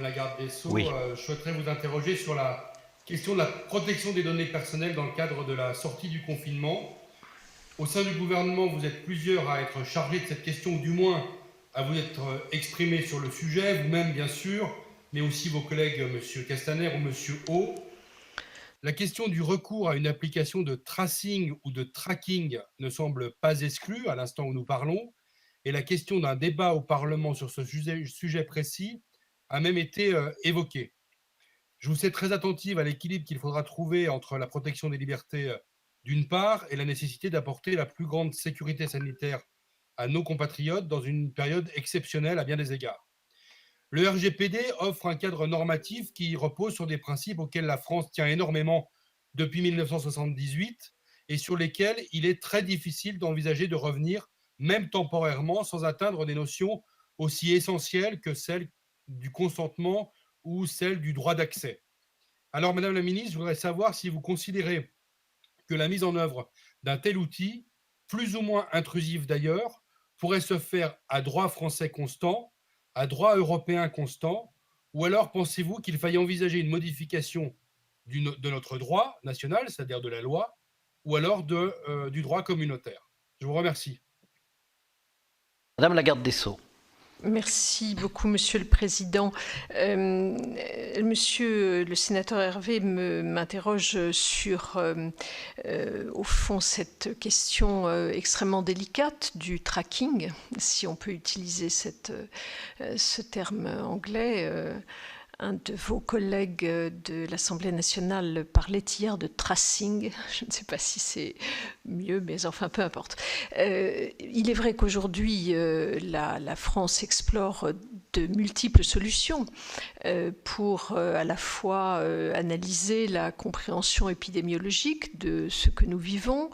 La garde des Sceaux, Oui. je souhaiterais vous interroger sur la question de la protection des données personnelles dans le cadre de la sortie du confinement. Au sein du gouvernement, vous êtes plusieurs à être chargés de cette question, ou du moins à vous être exprimés sur le sujet, vous-même bien sûr, mais aussi vos collègues M. Castaner ou M. Haut. La question du recours à une application de tracing ou de tracking ne semble pas exclue à l'instant où nous parlons, et la question d'un débat au Parlement sur ce sujet précis a même été évoquée. Je vous sais très attentive à l'équilibre qu'il faudra trouver entre la protection des libertés d'une part et la nécessité d'apporter la plus grande sécurité sanitaire à nos compatriotes dans une période exceptionnelle à bien des égards. Le RGPD offre un cadre normatif qui repose sur des principes auxquels la France tient énormément depuis 1978 et sur lesquels il est très difficile d'envisager de revenir, même temporairement, sans atteindre des notions aussi essentielles que celles du consentement ou celles du droit d'accès. Alors, Madame la Ministre, je voudrais savoir si vous considérez que la mise en œuvre d'un tel outil, plus ou moins intrusif d'ailleurs, pourrait se faire à droit français constant, à droit européen constant, ou alors pensez-vous qu'il faille envisager une modification de notre droit national, c'est-à-dire de la loi, ou alors du droit communautaire? Je vous remercie. Madame la garde des Sceaux. Merci beaucoup, Monsieur le Président. Monsieur le sénateur Hervé m'interroge sur, au fond, cette question extrêmement délicate du tracking, si on peut utiliser ce terme anglais. Un de vos collègues de l'Assemblée nationale parlait hier de tracing. Je ne sais pas si c'est mieux, mais enfin, peu importe. Il est vrai qu'aujourd'hui, la France explore de multiples solutions pour à la fois analyser la compréhension épidémiologique de ce que nous vivons,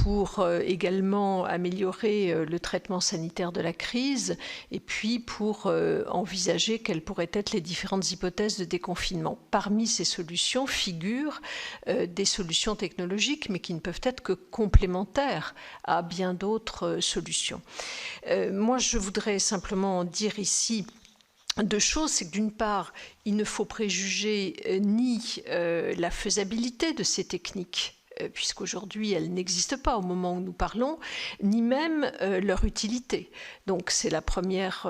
pour également améliorer le traitement sanitaire de la crise et puis pour envisager quelles pourraient être les différentes hypothèses de déconfinement. Parmi ces solutions figurent des solutions technologiques, mais qui ne peuvent être que complémentaires à bien d'autres solutions. Moi, je voudrais simplement dire ici deux choses, c'est que d'une part, il ne faut préjuger ni la faisabilité de ces techniques, puisqu'aujourd'hui elles n'existent pas au moment où nous parlons, ni même leur utilité. Donc c'est la première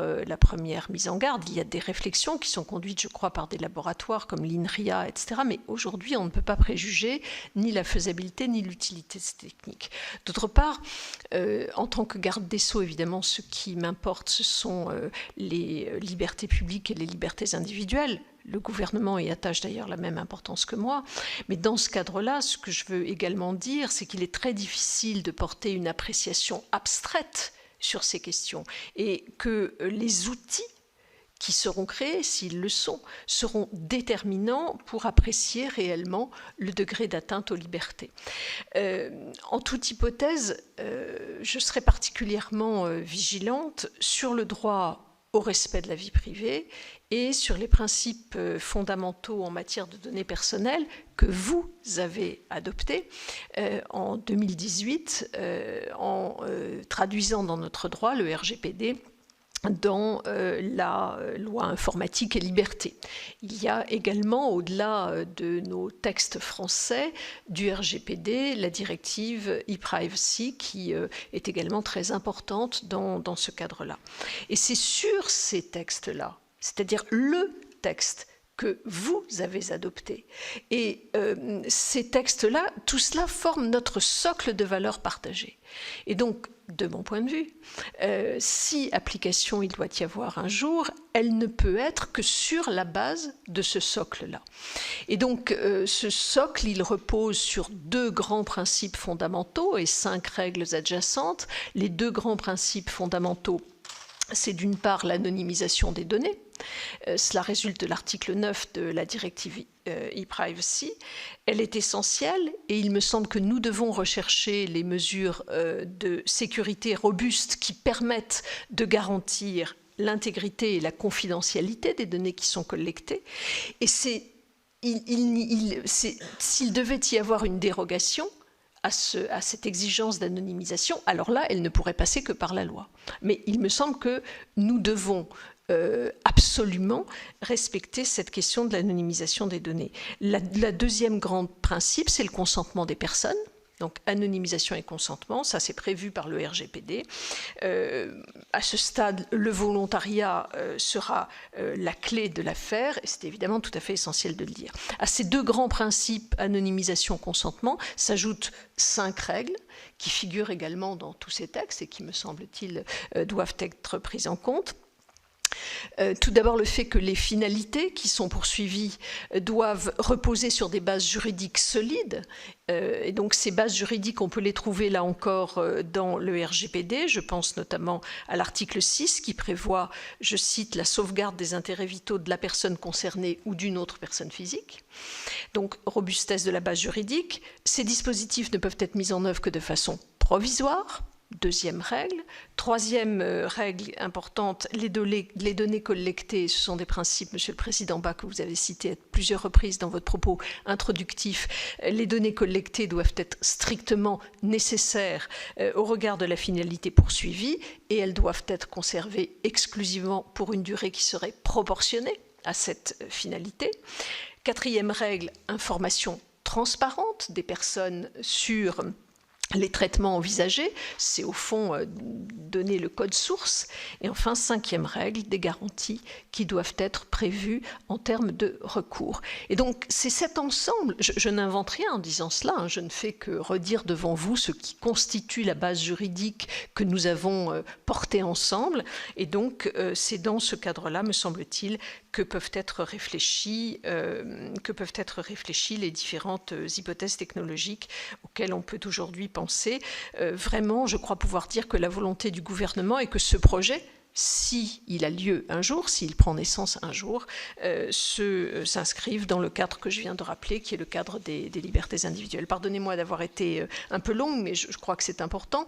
mise en garde. Il y a des réflexions qui sont conduites, je crois, par des laboratoires comme l'INRIA, etc. Mais aujourd'hui, on ne peut pas préjuger ni la faisabilité ni l'utilité de ces techniques. D'autre part, en tant que garde des Sceaux, évidemment, ce qui m'importe, ce sont les libertés publiques et les libertés individuelles. Le gouvernement y attache d'ailleurs la même importance que moi. Mais dans ce cadre-là, ce que je veux également dire, c'est qu'il est très difficile de porter une appréciation abstraite sur ces questions et que les outils qui seront créés, s'ils le sont, seront déterminants pour apprécier réellement le degré d'atteinte aux libertés. En toute hypothèse, je serai particulièrement vigilante sur le droit au respect de la vie privée et sur les principes fondamentaux en matière de données personnelles que vous avez adoptés en 2018 en traduisant dans notre droit le RGPD dans la loi informatique et liberté. Il y a également, au-delà de nos textes français, du RGPD, la directive e-privacy, qui est également très importante dans ce cadre-là. Et c'est sur ces textes-là, c'est-à-dire le texte que vous avez adopté. Et ces textes-là, tout cela forme notre socle de valeurs partagées. Et donc, de mon point de vue, si application il doit y avoir un jour, elle ne peut être que sur la base de ce socle-là. Et donc, ce socle, il repose sur deux grands principes fondamentaux et 5 règles adjacentes. Les deux grands principes fondamentaux, c'est d'une part l'anonymisation des données. Cela résulte de l'article 9 de la directive e-privacy. Elle est essentielle et il me semble que nous devons rechercher les mesures de sécurité robustes qui permettent de garantir l'intégrité et la confidentialité des données qui sont collectées. Et s'il devait y avoir une dérogation à cette exigence d'anonymisation, alors là, elle ne pourrait passer que par la loi. Mais il me semble que nous devons absolument respecter cette question de l'anonymisation des données. La deuxième grande principe, c'est le consentement des personnes. Donc anonymisation et consentement, ça c'est prévu par le RGPD. À ce stade, le volontariat sera la clé de l'affaire, et c'est évidemment tout à fait essentiel de le dire. À ces deux grands principes, anonymisation, consentement, s'ajoutent 5 règles qui figurent également dans tous ces textes et qui, me semble-t-il, doivent être prises en compte. Tout d'abord, le fait que les finalités qui sont poursuivies doivent reposer sur des bases juridiques solides. Et donc ces bases juridiques, on peut les trouver là encore dans le RGPD. Je pense notamment à l'article 6 qui prévoit, je cite, la sauvegarde des intérêts vitaux de la personne concernée ou d'une autre personne physique. Donc robustesse de la base juridique. Ces dispositifs ne peuvent être mis en œuvre que de façon provisoire. Deuxième règle. Troisième règle importante, les données collectées, ce sont des principes, Monsieur le Président Bas, que vous avez cités à plusieurs reprises dans votre propos introductif. Les données collectées doivent être strictement nécessaires au regard de la finalité poursuivie et elles doivent être conservées exclusivement pour une durée qui serait proportionnée à cette finalité. Quatrième règle, information transparente des personnes sur les traitements envisagés, c'est au fond donner le code source. Et enfin, cinquième règle, des garanties qui doivent être prévues en termes de recours. Et donc, c'est cet ensemble, je n'invente rien en disant cela, hein, je ne fais que redire devant vous ce qui constitue la base juridique que nous avons portée ensemble. Et donc, c'est dans ce cadre-là, me semble-t-il, que peuvent être réfléchies les différentes hypothèses technologiques auxquelles on peut aujourd'hui penser. Vraiment, je crois pouvoir dire que la volonté du gouvernement est que ce projet, s'il a lieu un jour, s'il prend naissance un jour, s'inscrive dans le cadre que je viens de rappeler, qui est le cadre des libertés individuelles. Pardonnez-moi d'avoir été un peu longue, mais je crois que c'est important.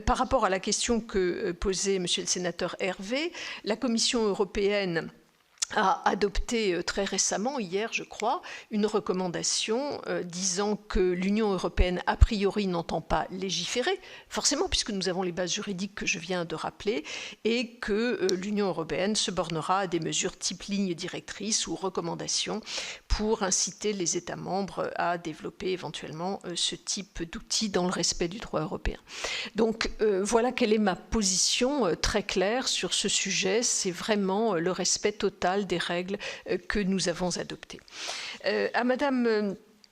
Par rapport à la question que posait Monsieur le sénateur Hervé, la Commission européenne a adopté très récemment, hier je crois, une recommandation disant que l'Union européenne a priori n'entend pas légiférer, forcément puisque nous avons les bases juridiques que je viens de rappeler, et que l'Union européenne se bornera à des mesures type lignes directrices ou recommandations pour inciter les États membres à développer éventuellement ce type d'outils dans le respect du droit européen. Donc voilà quelle est ma position très claire sur ce sujet, c'est vraiment le respect total des règles que nous avons adoptées. À Madame